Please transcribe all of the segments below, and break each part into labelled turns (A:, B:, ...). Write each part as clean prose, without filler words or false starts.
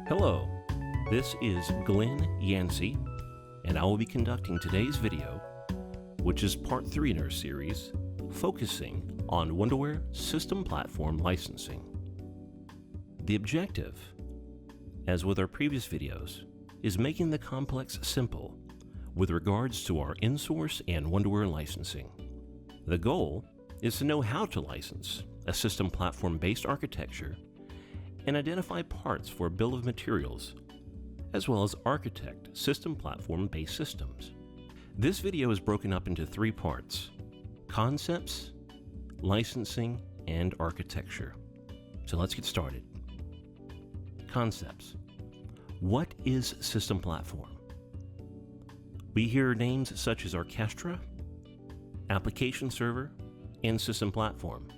A: Hello, this is Glenn Yancey, and I will be conducting today's video, which is part 3 in our series, focusing on Wonderware System Platform Licensing. The objective, as with our previous videos, is making the complex simple with regards to our in-source and Wonderware licensing. The goal is to know how to license a system platform-based architecture and identify parts for a bill of materials, as well as architect system platform-based systems. This video is broken up into 3 parts: concepts, licensing, and architecture. So let's get started. Concepts. What is system platform? We hear names such as orchestra, application server, and system platform,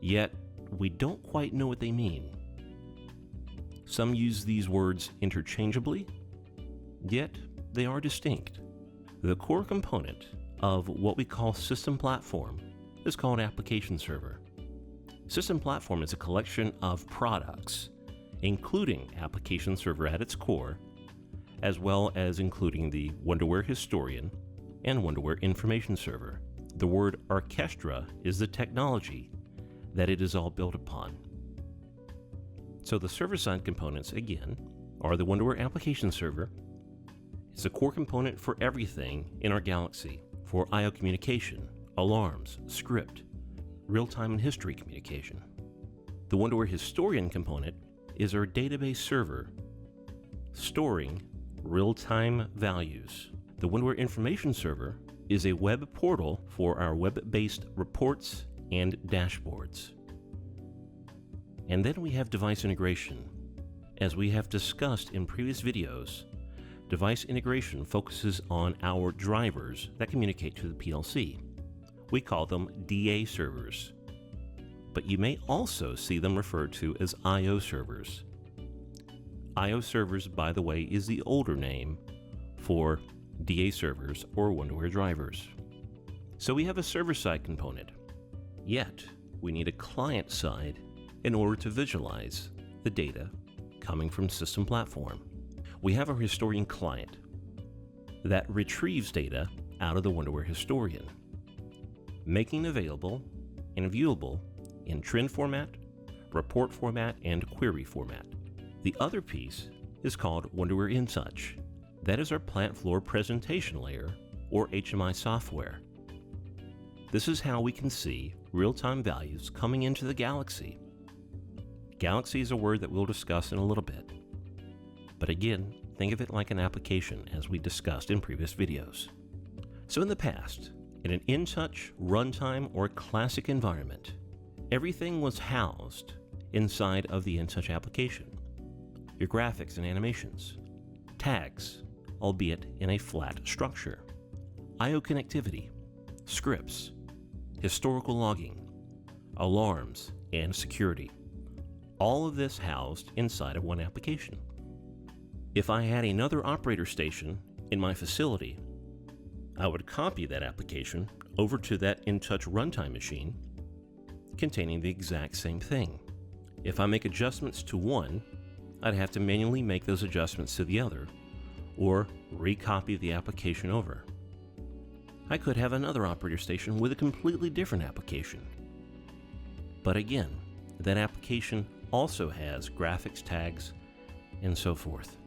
A: yet we don't quite know what they mean. Some use these words interchangeably, yet they are distinct. The core component of what we call system platform is called application server. System platform is a collection of products, including application server at its core, as well as including the Wonderware Historian and Wonderware Information Server. The word orchestra is the technology that it is all built upon. So the server-side components, again, are the Wonderware Application Server. It's a core component for everything in our galaxy, for I/O communication, alarms, script, real-time and history communication. The Wonderware Historian component is our database server, storing real-time values. The Wonderware Information Server is a web portal for our web-based reports and dashboards. And then we have device integration. As we have discussed in previous videos, device integration focuses on our drivers that communicate to the PLC. We call them DA servers, but you may also see them referred to as I/O servers. I/O servers, by the way, is the older name for DA servers or Wonderware drivers. So we have a server-side component, yet we need a client-side in order to visualize the data coming from system platform. We have our Historian client that retrieves data out of the Wonderware Historian, making available and viewable in trend format, report format, and query format. The other piece is called Wonderware InTouch. That is our plant floor presentation layer, or HMI software. This is how we can see real-time values coming into the galaxy. Galaxy is a word that we'll discuss in a little bit. But again, think of it like an application, as we discussed in previous videos. So in the past, in an InTouch, runtime, or classic environment, everything was housed inside of the InTouch application. Your graphics and animations, tags, albeit in a flat structure, I/O connectivity, scripts, historical logging, alarms, and security. All of this housed inside of one application. If I had another operator station in my facility, I would copy that application over to that InTouch runtime machine containing the exact same thing. If I make adjustments to one, I'd have to manually make those adjustments to the other, or recopy the application over. I could have another operator station with a completely different application. But again, that application also has graphics, tags, and so forth.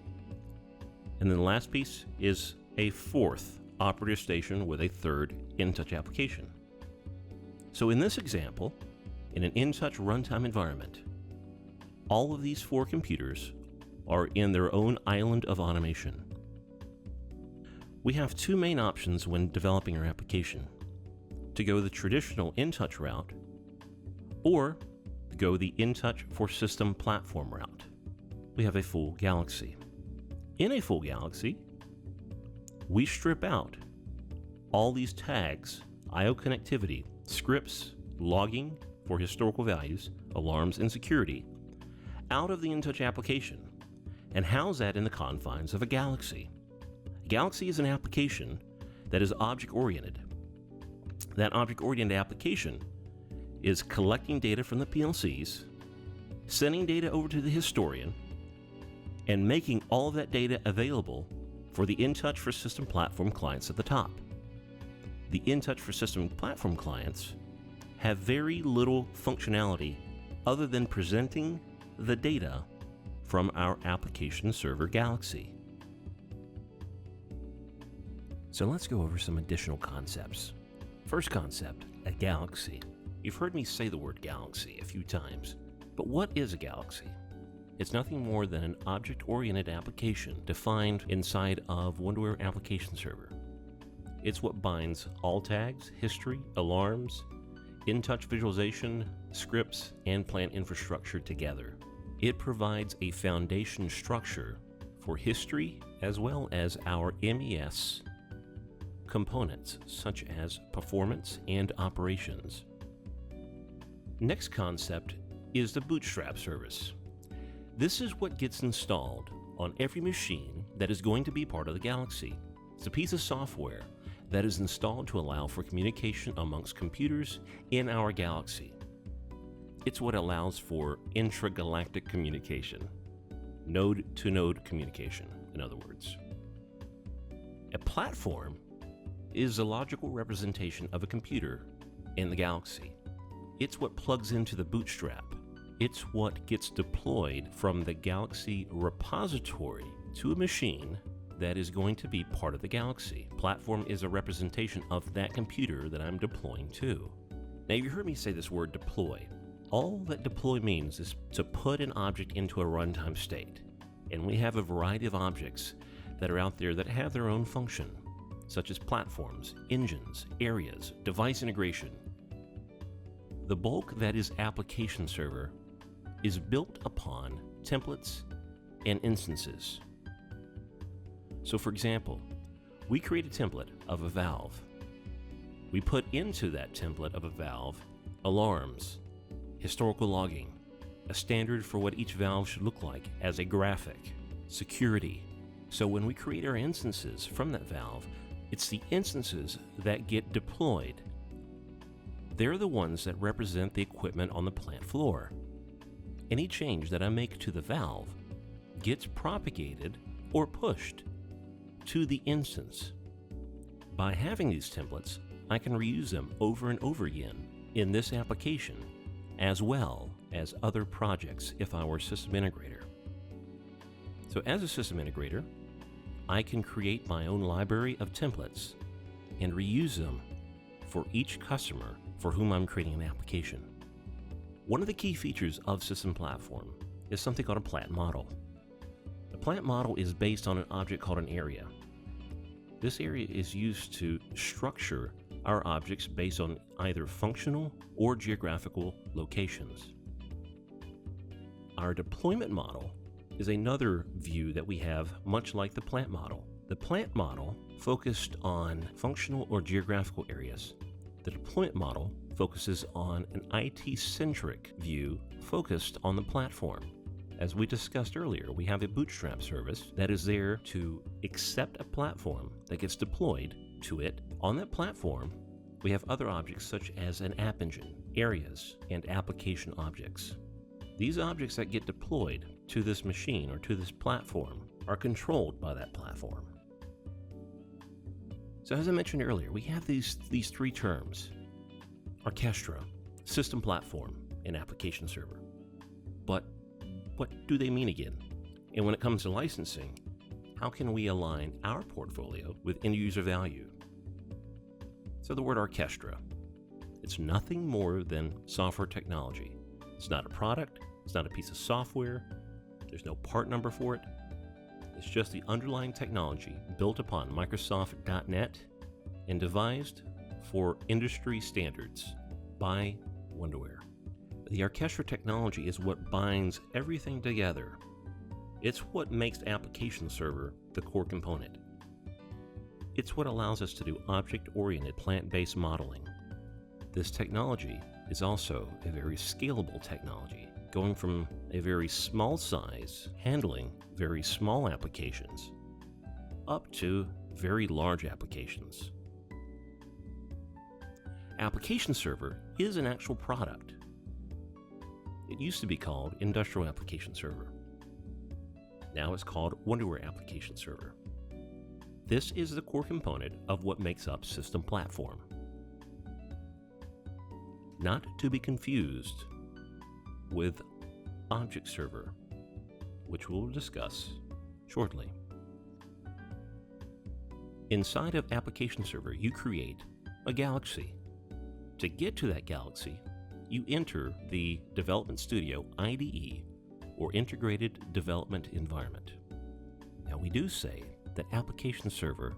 A: And then the last piece is a 4th operator station with a 3rd InTouch application. So in this example, in an InTouch runtime environment, all of these 4 computers are in their own island of automation. We have 2 main options when developing our application: to go the traditional InTouch route, or go the InTouch for System Platform route. We have a full galaxy. In a full galaxy, we strip out all these tags, I/O connectivity, scripts, logging for historical values, alarms, and security out of the InTouch application and house that in the confines of a galaxy. A galaxy is an application that is object-oriented. That object-oriented application is collecting data from the PLCs, sending data over to the historian, and making all of that data available for the InTouch for System Platform clients at the top. The InTouch for System Platform clients have very little functionality other than presenting the data from our application server Galaxy. So let's go over some additional concepts. First concept, a galaxy. You've heard me say the word galaxy a few times, but what is a galaxy? It's nothing more than an object-oriented application defined inside of Wonderware Application Server. It's what binds all tags, history, alarms, InTouch visualization, scripts, and plant infrastructure together. It provides a foundation structure for history as well as our MES components such as performance and operations. Next concept is the Bootstrap service. This is what gets installed on every machine that is going to be part of the Galaxy. It's a piece of software that is installed to allow for communication amongst computers in our Galaxy. It's what allows for intragalactic communication, node-to-node communication, in other words. A platform is a logical representation of a computer in the Galaxy. It's what plugs into the Bootstrap. It's what gets deployed from the Galaxy repository to a machine that is going to be part of the Galaxy. Platform is a representation of that computer that I'm deploying to. Now, you heard me say this word deploy. All that deploy means is to put an object into a runtime state. And we have a variety of objects that are out there that have their own function, such as platforms, engines, areas, device integration. The bulk that is application server is built upon templates and instances. So for example, we create a template of a valve. We put into that template of a valve alarms, historical logging, a standard for what each valve should look like as a graphic, security. So when we create our instances from that valve, it's the instances that get deployed. They're the ones that represent the equipment on the plant floor. Any change that I make to the valve gets propagated or pushed to the instance. By having these templates, I can reuse them over and over again in this application, as well as other projects if I were a system integrator. So as a system integrator, I can create my own library of templates and reuse them for each customer for whom I'm creating an application. One of the key features of System Platform is something called a plant model. A plant model is based on an object called an area. This area is used to structure our objects based on either functional or geographical locations. Our deployment model is another view that we have, much like the plant model. The plant model focused on functional or geographical areas. The deployment model focuses on an IT-centric view focused on the platform. As we discussed earlier, we have a Bootstrap service that is there to accept a platform that gets deployed to it. On that platform, we have other objects such as an app engine, areas, and application objects. These objects that get deployed to this machine or to this platform are controlled by that platform. So as I mentioned earlier, we have these three terms: orchestra, system platform, and application server. But what do they mean again? And when it comes to licensing, how can we align our portfolio with end user value? So the word orchestra, it's nothing more than software technology. It's not a product, it's not a piece of software, there's no part number for it. It's just the underlying technology built upon Microsoft.NET and devised for industry standards by Wonderware. The orchestra technology is what binds everything together. It's what makes the application server the core component. It's what allows us to do object-oriented plant-based modeling. This technology is also a very scalable technology, going from a very small size, handling very small applications, up to very large applications. Application Server is an actual product. It used to be called Industrial Application Server. Now it's called Wonderware Application Server. This is the core component of what makes up System Platform. Not to be confused with Object Server, which we'll discuss shortly. Inside of Application Server, you create a galaxy. To get to that galaxy, you enter the Development Studio IDE, or Integrated Development Environment. Now, we do say that Application Server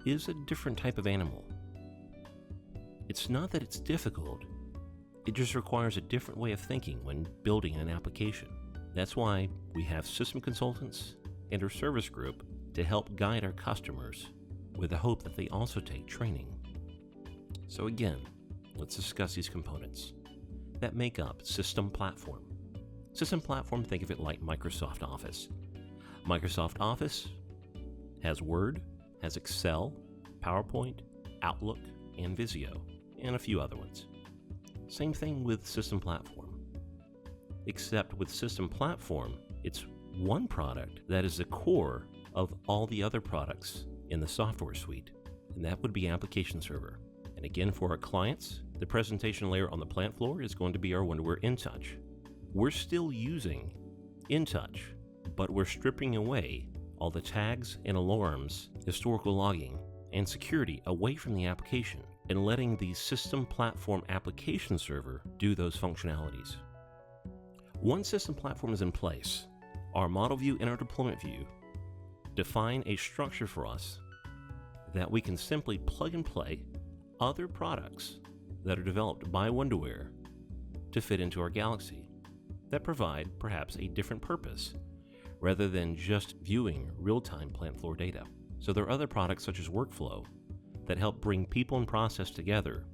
A: is a different type of animal. It's not that it's difficult, it just requires a different way of thinking when building an application. That's why we have system consultants and our service group to help guide our customers with the hope that they also take training. So again, let's discuss these components that make up System Platform. System Platform, think of it like Microsoft Office. Microsoft Office has Word, has Excel, PowerPoint, Outlook, and Visio, and a few other ones. Same thing with System Platform. Except with System Platform, it's one product that is the core of all the other products in the software suite, and that would be Application Server. And again, for our clients, the presentation layer on the plant floor is going to be our Wonderware InTouch. We're still using InTouch, but we're stripping away all the tags and alarms, historical logging, and security away from the application and letting the System Platform Application Server do those functionalities. Once System Platform is in place, our model view and our deployment view define a structure for us that we can simply plug and play other products that are developed by Wonderware to fit into our galaxy that provide perhaps a different purpose rather than just viewing real-time plant floor data. So there are other products such as Workflow that help bring people and process together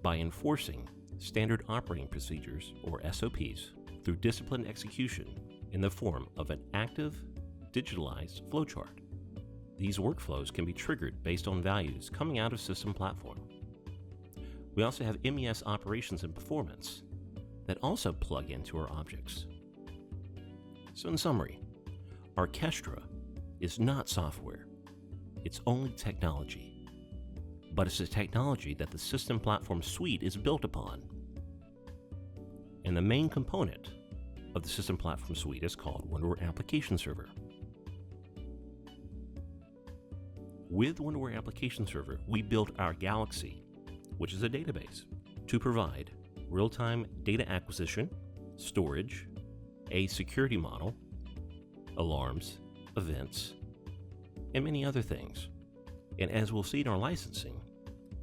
A: by enforcing standard operating procedures, or SOPs, through disciplined execution in the form of an active, digitalized flowchart. These workflows can be triggered based on values coming out of System Platform. We also have MES operations and performance that also plug into our objects. So in summary, Orchestra is not software. It's only technology. But it's a technology that the System Platform suite is built upon. And the main component of the System Platform suite is called Wonderware Application Server. With Wonderware Application Server, we built our Galaxy, which is a database, to provide real-time data acquisition, storage, a security model, alarms, events, and many other things. And as we'll see in our licensing,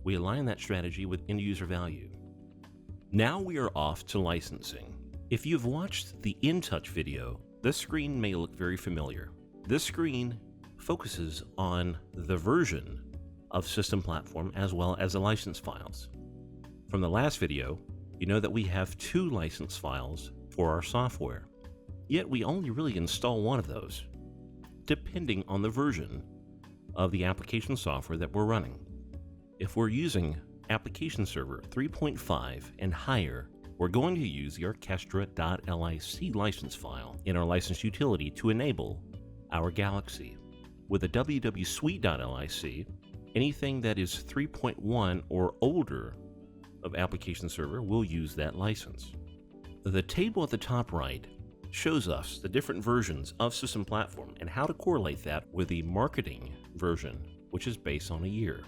A: we align that strategy with end-user value. Now we are off to licensing. If you've watched the InTouch video, this screen may look very familiar. This screen focuses on the version of System Platform as well as the license files. From the last video, you know that we have 2 license files for our software, yet we only really install one of those, depending on the version of the application software that we're running. If we're using Application Server 3.5 and higher, we're going to use the orchestra.lic license file in our license utility to enable our Galaxy. With the www.suite.lic, anything that is 3.1 or older of Application Server will use that license. The table at the top right shows us the different versions of System Platform and how to correlate that with the marketing version, which is based on a year.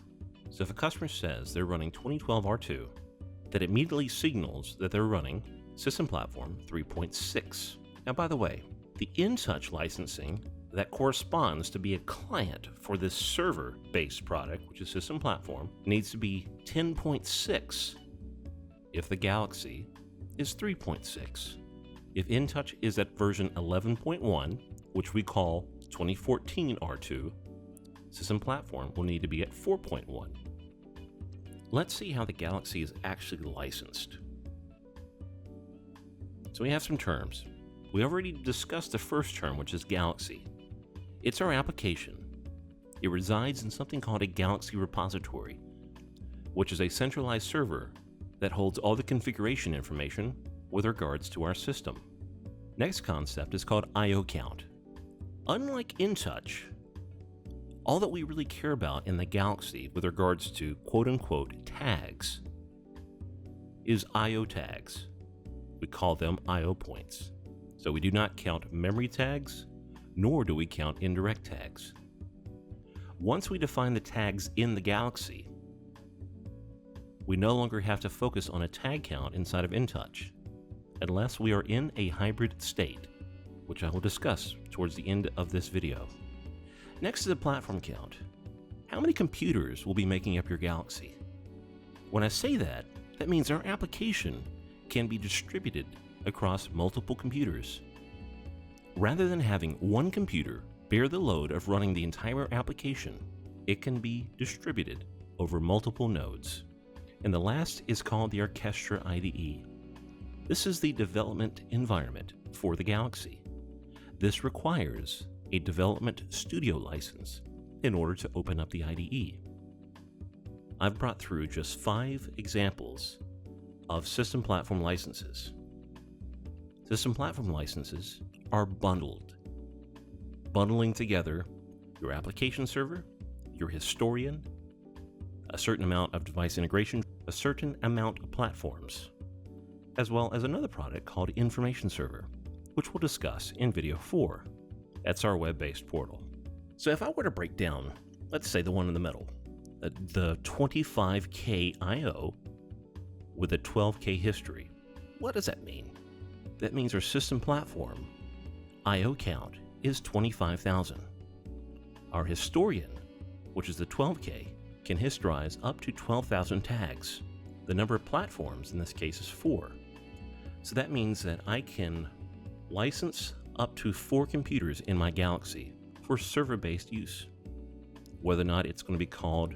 A: So if a customer says they're running 2012 R2, that immediately signals that they're running System Platform 3.6. Now, by the way, the InTouch licensing that corresponds to be a client for this server-based product, which is System Platform, needs to be 10.6 if the Galaxy is 3.6. If InTouch is at version 11.1, which we call 2014 R2, System Platform will need to be at 4.1. Let's see how the Galaxy is actually licensed. So we have some terms. We already discussed the first term, which is Galaxy. It's our application. It resides in something called a Galaxy repository, which is a centralized server that holds all the configuration information with regards to our system. Next concept is called IO count. Unlike InTouch, all that we really care about in the Galaxy with regards to quote-unquote tags is I/O tags. We call them I/O points. So we do not count memory tags, nor do we count indirect tags. Once we define the tags in the Galaxy, we no longer have to focus on a tag count inside of InTouch, unless we are in a hybrid state, which I will discuss towards the end of this video. Next to the platform count, how many computers will be making up your Galaxy? When I say that, that means our application can be distributed across multiple computers. Rather than having one computer bear the load of running the entire application, it can be distributed over multiple nodes. And the last is called the Orchestra IDE. This is the development environment for the Galaxy. This requires a development studio license in order to open up the IDE. I've brought through just 5 examples of system platform licenses. System platform licenses are bundled, bundling together your application server, your historian, a certain amount of device integration, a certain amount of platforms, as well as another product called Information Server, which we'll discuss in video 4. That's our web-based portal. So if I were to break down, let's say the one in the middle, the 25K I/O with a 12K history, what does that mean? That means our system platform I/O count is 25,000. Our historian, which is the 12K, can historize up to 12,000 tags. The number of platforms in this case is 4. So that means that I can license up to 4 computers in my Galaxy for server-based use. Whether or not it's going to be called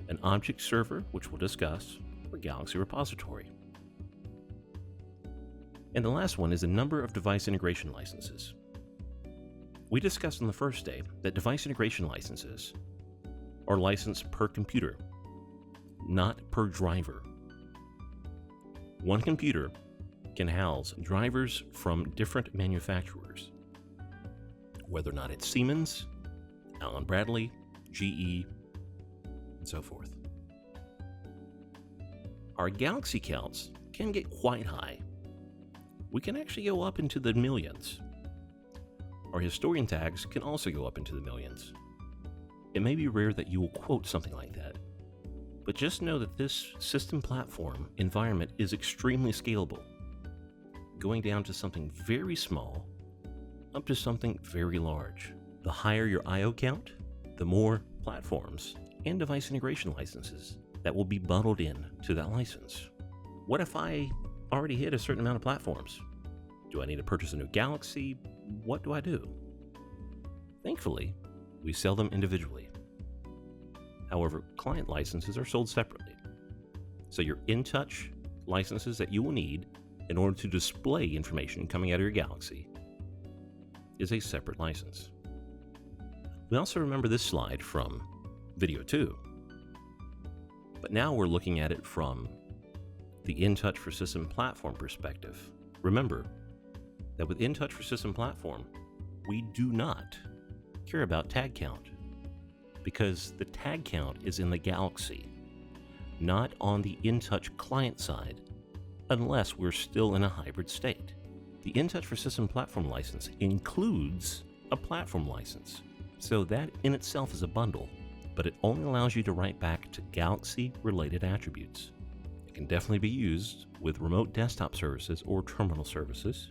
A: an object server, which we'll discuss, or Galaxy repository. And the last one is the number of device integration licenses. We discussed on the first day that device integration licenses are licensed per computer, not per driver. One computer can house drivers from different manufacturers, whether or not it's Siemens, Allen Bradley, GE, and so forth. Our Galaxy counts can get quite high. We can actually go up into the millions. Our historian tags can also go up into the millions. It may be rare that you will quote something like that, but just know that this system platform environment is extremely scalable, going down to something very small up to something very large. The higher your I/O count, the more platforms and device integration licenses that will be bundled in to that license. What if I already hit a certain amount of platforms? Do I need to purchase a new Galaxy? What do I do? Thankfully, we sell them individually. However, client licenses are sold separately. So your InTouch licenses that you will need in order to display information coming out of your Galaxy is a separate license. We also remember this slide from video 2, but now we're looking at it from the InTouch for System Platform perspective. Remember that with InTouch for System Platform, we do not care about tag count because the tag count is in the Galaxy, not on the InTouch client side, unless we're still in a hybrid state. The InTouch for System Platform license includes a platform license, so that in itself is a bundle, but it only allows you to write back to Galaxy-related attributes. It can definitely be used with remote desktop services or terminal services,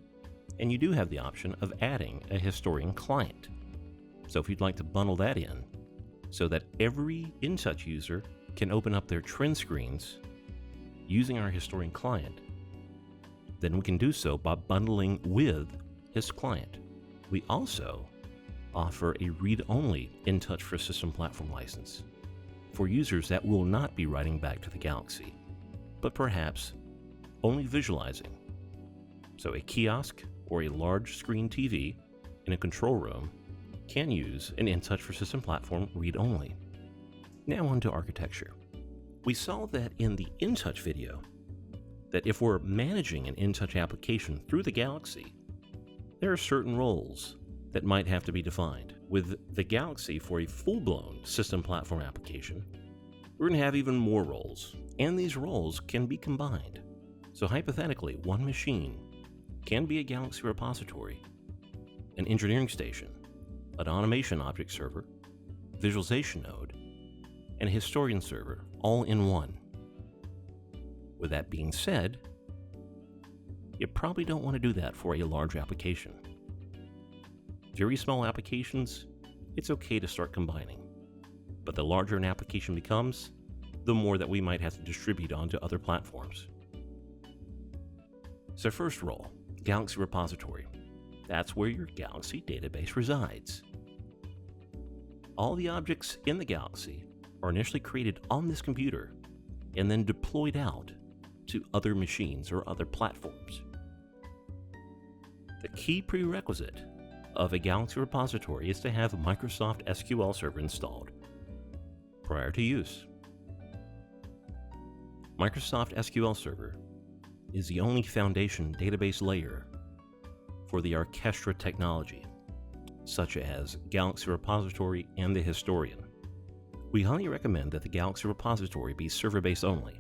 A: and you do have the option of adding a historian client. So if you'd like to bundle that in, so that every InTouch user can open up their trend screens using our historian client, then we can do so by bundling with his client. We also offer a read-only InTouch for System Platform license for users that will not be writing back to the Galaxy, but perhaps only visualizing. So a kiosk or a large screen TV in a control room can use an InTouch for System Platform read-only. Now on to architecture. We saw that in the InTouch video that if we're managing an InTouch application through the Galaxy, there are certain roles that might have to be defined. With the Galaxy, for a full-blown system platform application, we're going to have even more roles, and these roles can be combined. So hypothetically, one machine can be a Galaxy repository, an engineering station, an automation object server, visualization node, and a historian server, all in one. With that being said, you probably don't want to do that for a large application. Very small applications, it's okay to start combining. But the larger an application becomes, the more that we might have to distribute onto other platforms. So first role, Galaxy repository. That's where your Galaxy database resides. All the objects in the Galaxy are initially created on this computer and then deployed out to other machines or other platforms. The key prerequisite of a Galaxy repository is to have Microsoft SQL Server installed prior to use. Microsoft SQL Server is the only foundation database layer for the Orchestra technology, such as Galaxy Repository and the Historian. We highly recommend that the Galaxy Repository be server-based only,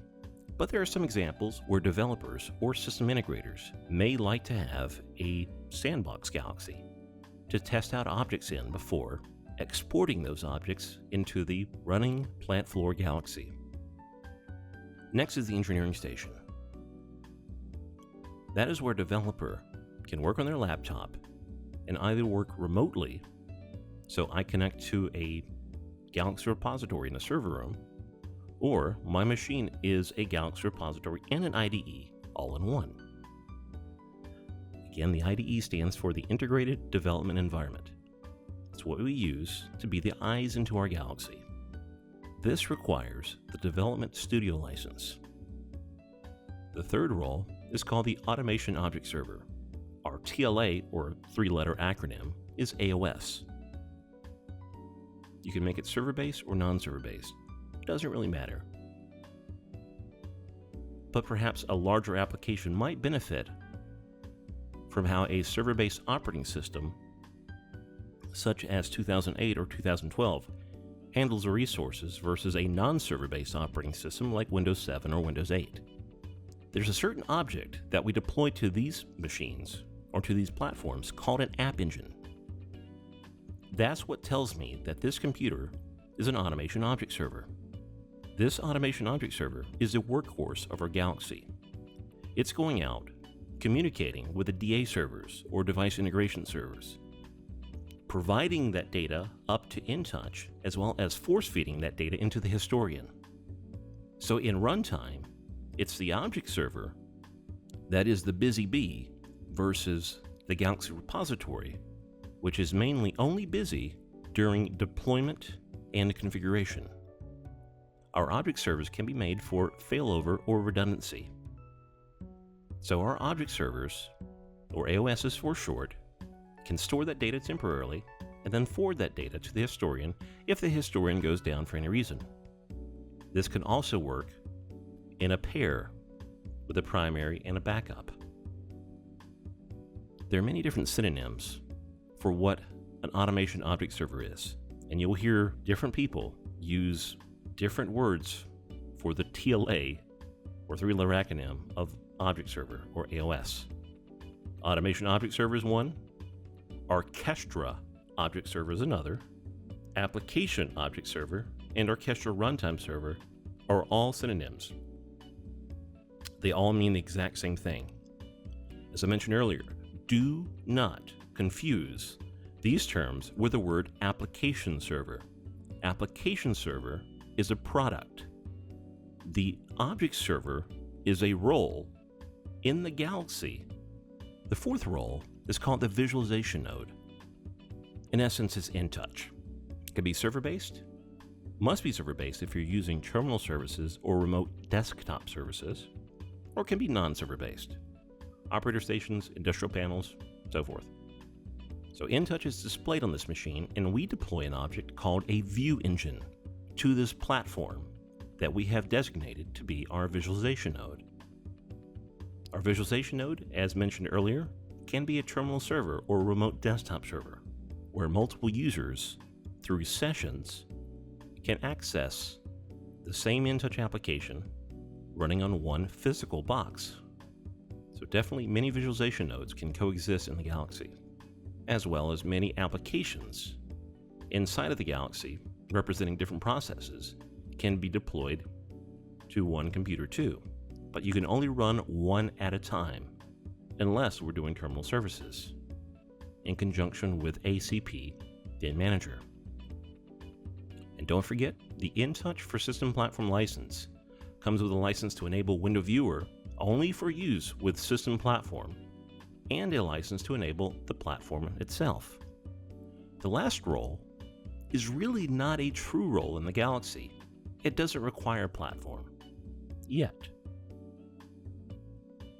A: but there are some examples where developers or system integrators may like to have a sandbox Galaxy to test out objects in before exporting those objects into the running plant floor Galaxy. Next is the engineering station. That is where a developer can work on their laptop and either work remotely, so I connect to a Galaxy repository in a server room, or my machine is a Galaxy repository and an IDE all in one. Again, the IDE stands for the Integrated Development Environment. It's what we use to be the eyes into our Galaxy. This requires the Development Studio license. The third role is called the Automation Object Server. Our TLA, or three-letter acronym, is AOS. You can make it server-based or non-server-based. Doesn't really matter. But perhaps a larger application might benefit from how a server-based operating system, such as 2008 or 2012, handles the resources versus a non-server-based operating system like Windows 7 or Windows 8. There's a certain object that we deploy to these machines or to these platforms called an app engine. That's what tells me that this computer is an automation object server. This automation object server is a workhorse of our Galaxy. It's going out, communicating with the DA servers or device integration servers, providing that data up to InTouch, as well as force-feeding that data into the historian. So in runtime, it's the object server that is the busy bee versus the Galaxy repository, which is mainly only busy during deployment and configuration. Our object servers can be made for failover or redundancy. So our object servers, or AOSs for short, can store that data temporarily and then forward that data to the historian if the historian goes down for any reason. This can also work in a pair with a primary and a backup. There are many different synonyms for what an automation object server is, and you'll hear different people use different words for the TLA, or three-letter acronym, of object server, or AOS. Automation object server is one, Orchestra object server is another, application object server and Orchestra runtime server are all synonyms. They all mean the exact same thing. As I mentioned earlier, do not confuse these terms with the word application server. Application server is a product. The object server is a role in the Galaxy. The fourth role is called the visualization node. In essence, it's InTouch. It can be server-based, must be server-based if you're using terminal services or remote desktop services, or can be non-server-based. Operator stations, industrial panels, so forth. So InTouch is displayed on this machine, and we deploy an object called a view engine to this platform that we have designated to be our visualization node. Our visualization node, as mentioned earlier, can be a terminal server or a remote desktop server. where multiple users, through sessions, can access the same InTouch application running on one physical box. So definitely many visualization nodes can coexist in the Galaxy, as well as many applications inside of the Galaxy representing different processes can be deployed to one computer too. But you can only run one at a time unless we're doing terminal services in conjunction with ACP DIN Manager. And don't forget, the InTouch for System Platform license comes with a license to enable Window Viewer only for use with System Platform, and a license to enable the platform itself. The last role is really not a true role in the Galaxy. It doesn't require platform, yet.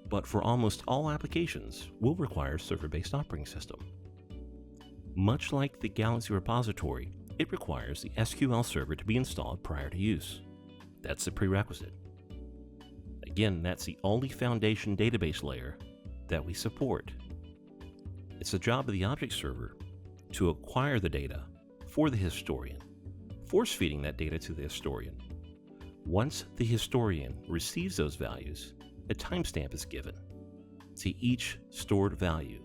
A: But for almost all applications, will require server-based operating system. Much like the Galaxy repository, it requires the SQL server to be installed prior to use. That's the prerequisite. Again, that's the only foundation database layer that we support. It's the job of the object server to acquire the data for the historian, force-feeding that data to the historian. Once the historian receives those values, a timestamp is given to each stored value,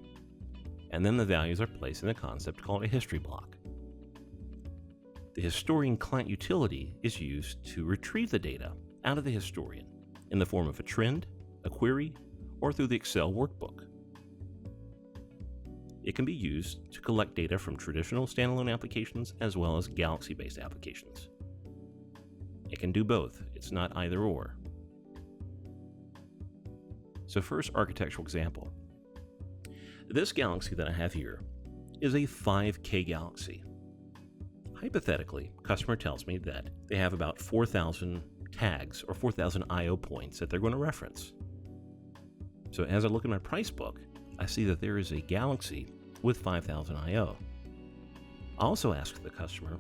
A: and then the values are placed in a concept called a history block. The historian client utility is used to retrieve the data out of the historian in the form of a trend, a query, or through the Excel workbook. It can be used to collect data from traditional standalone applications as well as Galaxy-based applications. It can do both. It's not either or. So first, architectural example. This Galaxy that I have here is a 5K Galaxy. Hypothetically, a customer tells me that they have about 4,000 tags or 4,000 I/O points that they're going to reference. So as I look at my price book, I see that there is a Galaxy with 5,000 I/O. I also ask the customer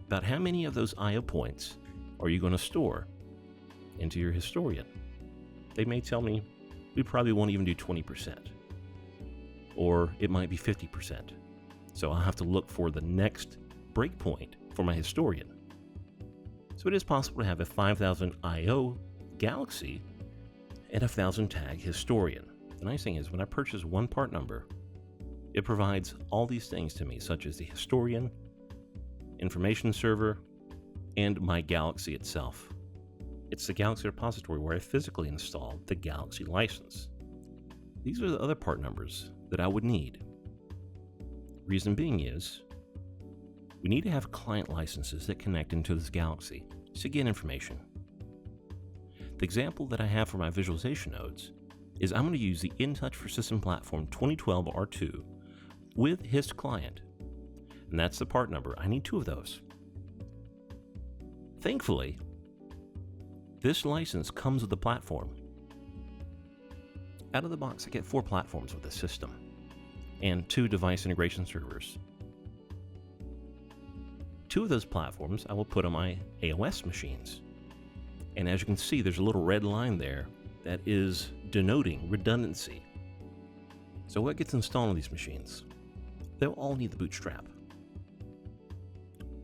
A: about how many of those I/O points are you going to store into your historian. They may tell me we probably won't even do 20%, or it might be 50%. So I'll have to look for the next breakpoint for my historian. So it is possible to have a 5,000 I/O Galaxy and a 1,000 tag historian. The nice thing is when I purchase one part number, it provides all these things to me, such as the historian, information server, and my Galaxy itself. It's the Galaxy repository where I physically installed the Galaxy license. These are the other part numbers that I would need. Reason being is, we need to have client licenses that connect into this Galaxy to get information. The example that I have for my visualization nodes is I'm going to use the InTouch for System Platform 2012 R2 with HIST client, and that's the part number. I need 2 of those. Thankfully, this license comes with the platform. Out of the box, I get 4 platforms with the system and 2 device integration servers. 2 of those platforms I will put on my AOS machines. And as you can see, there's a little red line there that is denoting redundancy. So what gets installed on these machines? They'll all need the bootstrap.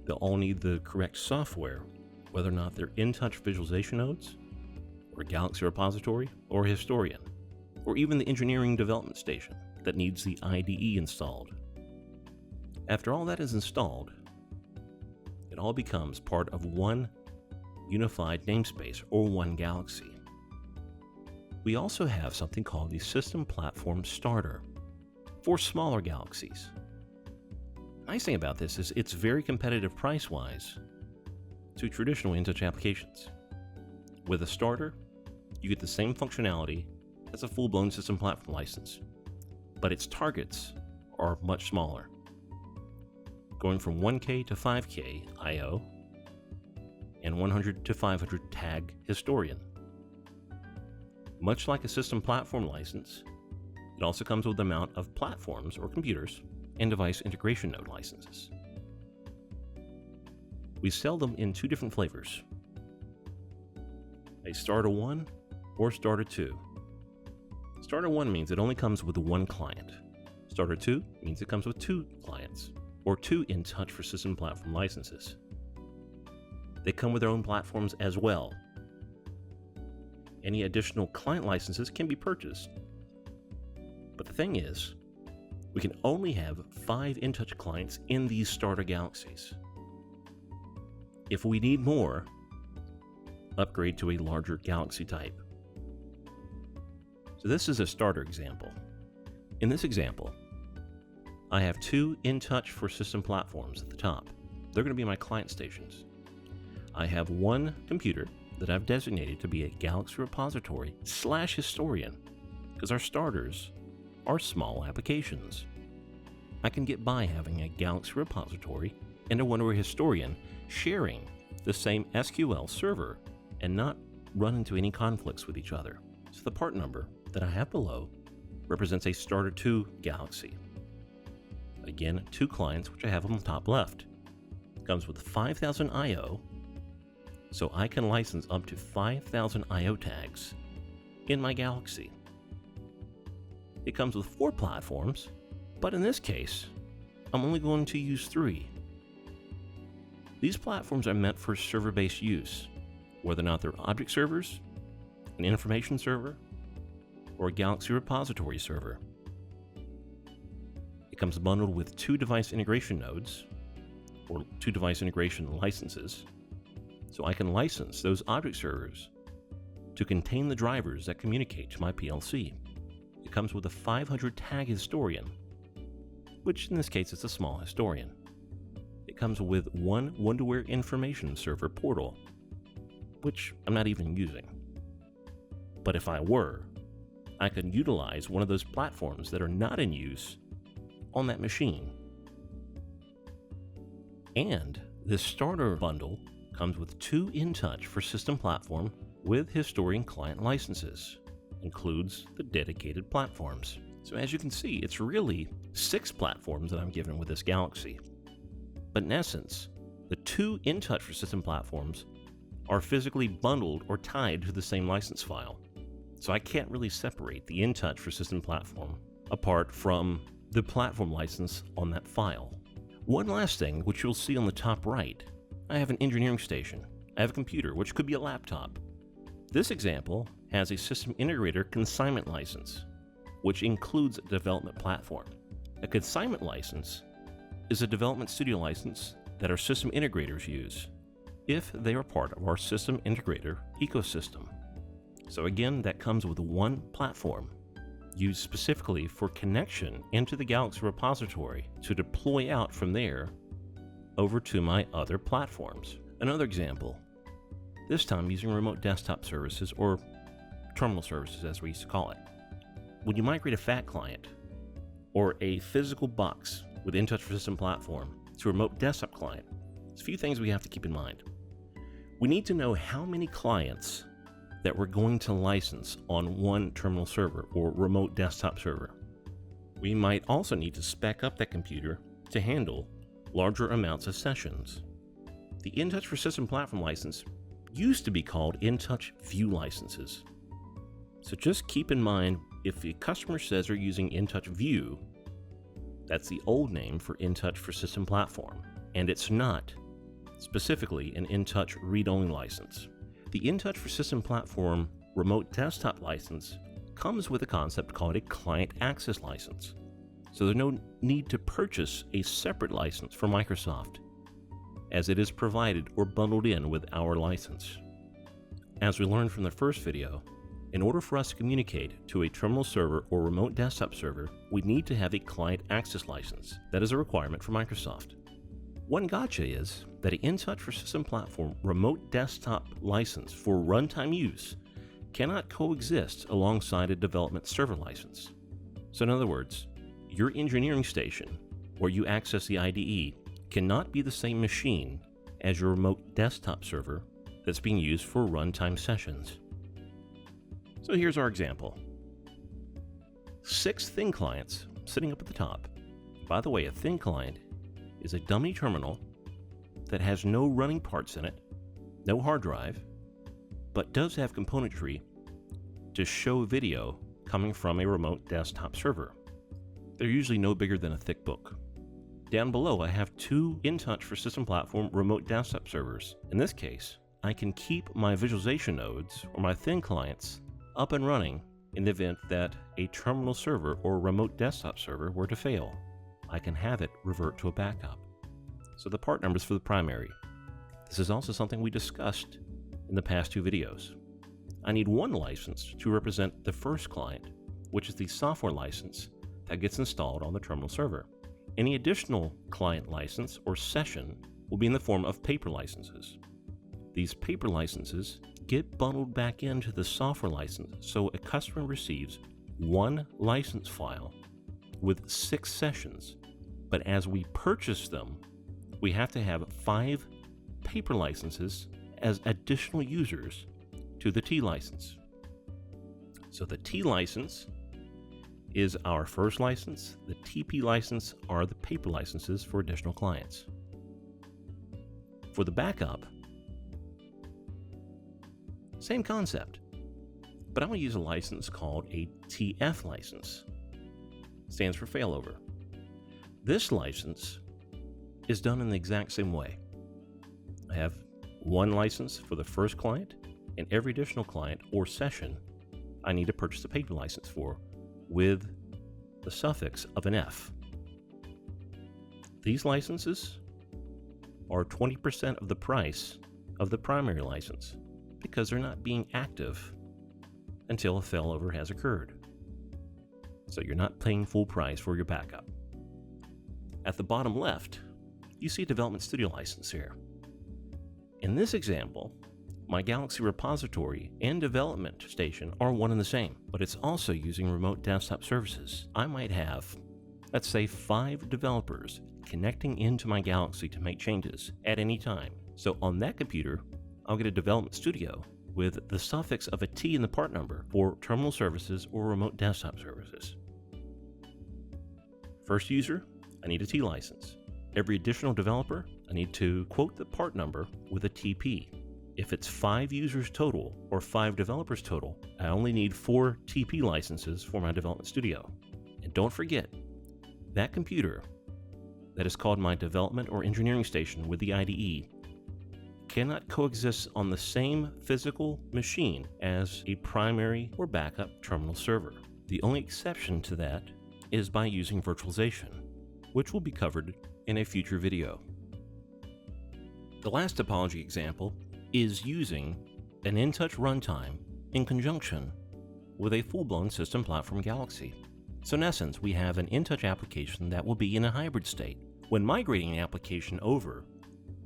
A: They'll all need the correct software, whether or not they're InTouch visualization nodes, or Galaxy repository, or historian, or even the engineering development station that needs the IDE installed. After all that is installed, it all becomes part of one unified namespace or one Galaxy. We also have something called the System Platform Starter for smaller Galaxies. Nice thing about this is it's very competitive price-wise to traditional InTouch applications. With a starter, you get the same functionality as a full-blown System Platform license, but its targets are much smaller, going from 1K to 5K I/O and 100 to 500 tag historian. Much like a System Platform license, it also comes with the amount of platforms or computers and device integration node licenses. We sell them in 2 different flavors: a Starter 1 or Starter 2. Starter 1 means it only comes with 1 client. Starter 2 means it comes with 2 clients. or 2 InTouch for System Platform licenses. They come with their own platforms as well. Any additional client licenses can be purchased. But the thing is, we can only have 5 InTouch clients in these starter galaxies. If we need more, upgrade to a larger galaxy type. So this is a starter example. In this example, I have 2 InTouch for System platforms at the top. They're going to be my client stations. I have one computer that I've designated to be a Galaxy repository / historian, because our starters are small applications. I can get by having a Galaxy repository and a Wonderware historian sharing the same SQL server and not run into any conflicts with each other. So the part number that I have below represents a starter 2 Galaxy. Again, 2 clients, which I have on the top left. Comes with 5,000 I/O, so I can license up to 5,000 I/O tags in my Galaxy. It comes with 4 platforms, but in this case, I'm only going to use 3. These platforms are meant for server-based use, whether or not they're object servers, an information server, or a Galaxy repository server. It comes bundled with 2 device integration nodes, or 2 device integration licenses, so I can license those object servers to contain the drivers that communicate to my PLC. It comes with a 500 tag historian, which in this case is a small historian. It comes with 1 Wonderware information server portal, which I'm not even using. But if I were, I could utilize one of those platforms that are not in use on that machine. And this starter bundle comes with 2 InTouch for System platform with historian client licenses. Includes the dedicated platforms. So as you can see, it's really 6 platforms that I'm given with this Galaxy. But in essence, the 2 InTouch for System platforms are physically bundled or tied to the same license file. So I can't really separate the InTouch for System platform apart from the platform license on that file. One last thing, which you'll see on the top right, I have an engineering station. I have a computer, which could be a laptop. This example has a system integrator consignment license, which includes a development platform. A consignment license is a development studio license that our system integrators use if they are part of our system integrator ecosystem. So again, that comes with 1 platform used specifically for connection into the Galaxy repository to deploy out from there over to my other platforms. Another example, this time using remote desktop services or terminal services as we used to call it. When you migrate a FAT client or a physical box with InTouch for System platform to a remote desktop client, there's a few things we have to keep in mind. We need to know how many clients that we're going to license on one terminal server or remote desktop server. We might also need to spec up that computer to handle larger amounts of sessions. The InTouch for System platform license used to be called InTouch View licenses. So just keep in mind, if the customer says they're using InTouch View, that's the old name for InTouch for System platform, and it's not specifically an InTouch read-only license. The InTouch for System platform remote desktop license comes with a concept called a client access license. So there's no need to purchase a separate license from Microsoft, as it is provided or bundled in with our license. As we learned from the first video, in order for us to communicate to a terminal server or remote desktop server, we need to have a client access license. That is a requirement for Microsoft. One gotcha is that an InTouch for System platform remote desktop license for runtime use cannot coexist alongside a development server license. So in other words, your engineering station, where you access the IDE, cannot be the same machine as your remote desktop server that's being used for runtime sessions. So here's our example. 6 thin clients sitting up at the top. By the way, a thin client is a dummy terminal that has no running parts in it, no hard drive, but does have componentry to show video coming from a remote desktop server. They're usually no bigger than a thick book. Down below, I have two InTouch for System Platform remote desktop servers. In this case, I can keep my visualization nodes or my thin clients up and running in the event that a terminal server or remote desktop server were to fail. I can have it revert to a backup. So the part numbers for the primary. This is also something we discussed in the past two videos. I need one license to represent the first client, which is the software license that gets installed on the terminal server. Any additional client license or session will be in the form of paper licenses. These paper licenses get bundled back into the software license, so a customer receives one license file with 6 sessions. But as we purchase them, we have to have 5 paper licenses as additional users to the T license. So the T license is our first license. The TP license are the paper licenses for additional clients. For the backup, same concept, but I'm going to use a license called a TF license. Stands for failover. This license is done in the exact same way. I have one license for the first client, and every additional client or session I need to purchase a paper license for with the suffix of an F. These licenses are 20% of the price of the primary license because they're not being active until a failover has occurred. So you're not paying full price for your backup. At the bottom left, you see a Development Studio license here. In this example, my Galaxy repository and development station are one and the same, but it's also using remote desktop services. I might have, let's say, 5 developers connecting into my Galaxy to make changes at any time. So on that computer, I'll get a Development Studio with the suffix of a T in the part number for terminal services or remote desktop services. First user, I need a T license. Every additional developer, I need to quote the part number with a TP. If it's 5 users total or 5 developers total, I only need 4 TP licenses for my Development Studio. And don't forget, that computer that is called my development or engineering station with the IDE cannot coexist on the same physical machine as a primary or backup terminal server. The only exception to that is by using virtualization, which will be covered in a future video. The last topology example is using an InTouch runtime in conjunction with a full-blown system platform Galaxy. So in essence, we have an InTouch application that will be in a hybrid state. When migrating an application over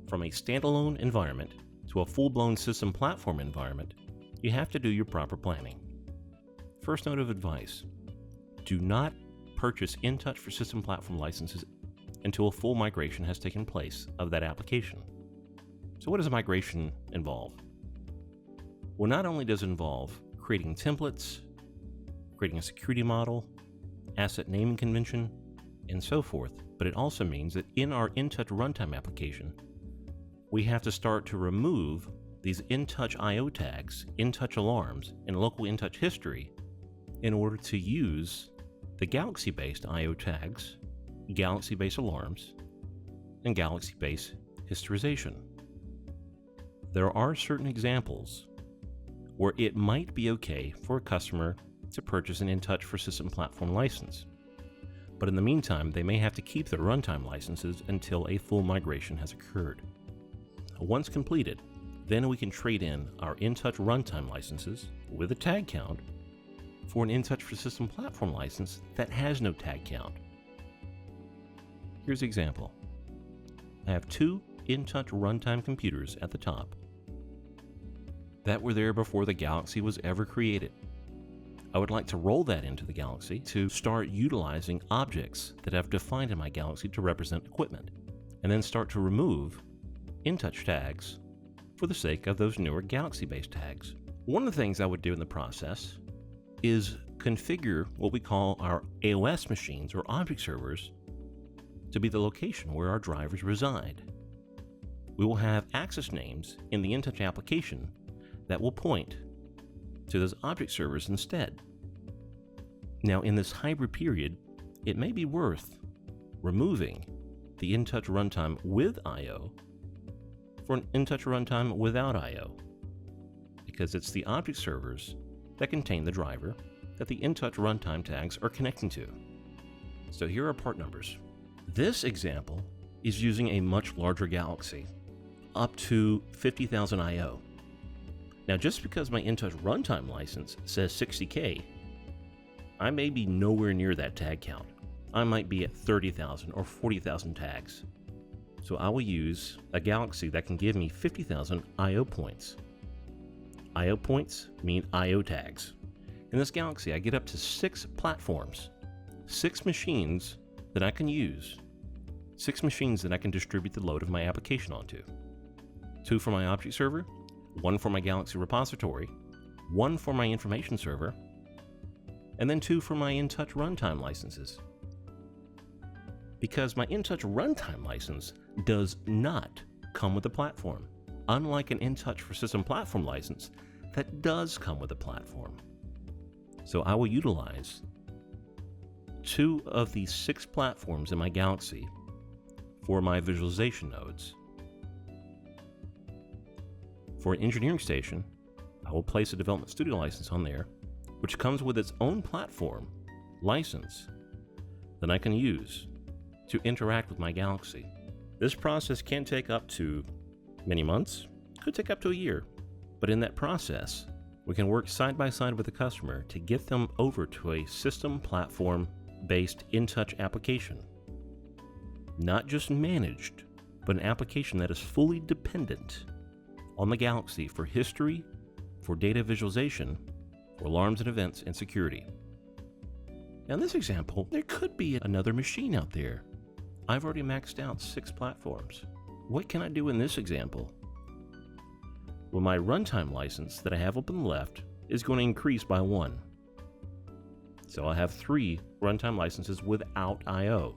A: from a standalone environment to a full-blown system platform environment, you have to do your proper planning. First note of advice, do not purchase InTouch for system platform licenses until a full migration has taken place of that application. So what does a migration involve? Well, not only does it involve creating templates, creating a security model, asset naming convention, and so forth, but it also means that in our InTouch runtime application, we have to start to remove these InTouch IO tags, InTouch alarms, and local InTouch history in order to use the Galaxy-based IO tags, Galaxy-based alarms, and Galaxy-based historization. There are certain examples where it might be okay for a customer to purchase an InTouch for System Platform license, but in the meantime, they may have to keep their runtime licenses until a full migration has occurred. Once completed, then we can trade in our InTouch runtime licenses with a tag count for an InTouch for System Platform license that has no tag count. Here's an example. I have 2 InTouch runtime computers at the top that were there before the Galaxy was ever created. I would like to roll that into the Galaxy to start utilizing objects that I've defined in my Galaxy to represent equipment, and then start to remove InTouch tags for the sake of those newer Galaxy-based tags. One of the things I would do in the process is configure what we call our AOS machines or object servers to be the location where our drivers reside. We will have access names in the InTouch application that will point to those object servers instead. Now, in this hybrid period, it may be worth removing the InTouch runtime with I/O for an InTouch runtime without I/O, because it's the object servers that contain the driver that the InTouch runtime tags are connecting to. So here are part numbers. This example is using a much larger Galaxy, up to 50,000 I/O. Now, just because my InTouch runtime license says 60K, I may be nowhere near that tag count. I might be at 30,000 or 40,000 tags. So I will use a Galaxy that can give me 50,000 I/O points. I/O points mean I/O tags. In this Galaxy, I get up to 6 platforms, 6 machines that I can use, 6 machines that I can distribute the load of my application onto. 2 for my object server, 1 for my Galaxy repository, 1 for my information server, and then 2 for my InTouch runtime licenses. Because my InTouch runtime license does not come with a platform, unlike an InTouch for System Platform license that does come with a platform. So I will utilize 2 of these 6 platforms in my Galaxy for my visualization nodes. For an engineering station, I will place a Development Studio license on there, which comes with its own platform license that I can use to interact with my Galaxy. This process can take up to many months, could take up to a year, but in that process, we can work side by side with the customer to get them over to a system platform-based InTouch application. Not just managed, but an application that is fully dependent on the Galaxy for history, for data visualization, for alarms and events, and security. Now in this example, there could be another machine out there. I've already maxed out 6 platforms. What can I do in this example? Well, my runtime license that I have up on the left is going to increase by 1. So I have 3 runtime licenses without I/O.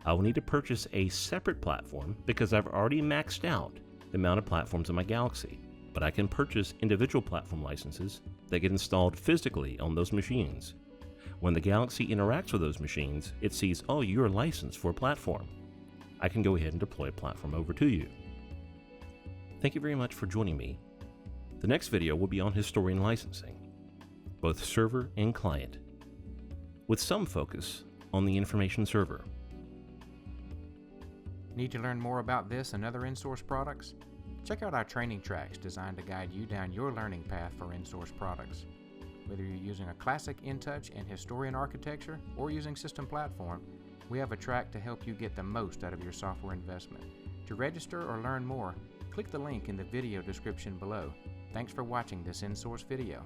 A: I will need to purchase a separate platform because I've already maxed out the amount of platforms in my Galaxy, but I can purchase individual platform licenses that get installed physically on those machines. When the Galaxy interacts with those machines, it sees, oh, you're licensed for a platform. I can go ahead and deploy a platform over to you. Thank you very much for joining me. The next video will be on historian licensing, both server and client, with some focus on the information server.
B: Need to learn more about this and other InSource products? Check out our training tracks designed to guide you down your learning path for InSource products. Whether you're using a classic InTouch and historian architecture or using System Platform, we have a track to help you get the most out of your software investment. To register or learn more, click the link in the video description below. Thanks for watching this InSource video.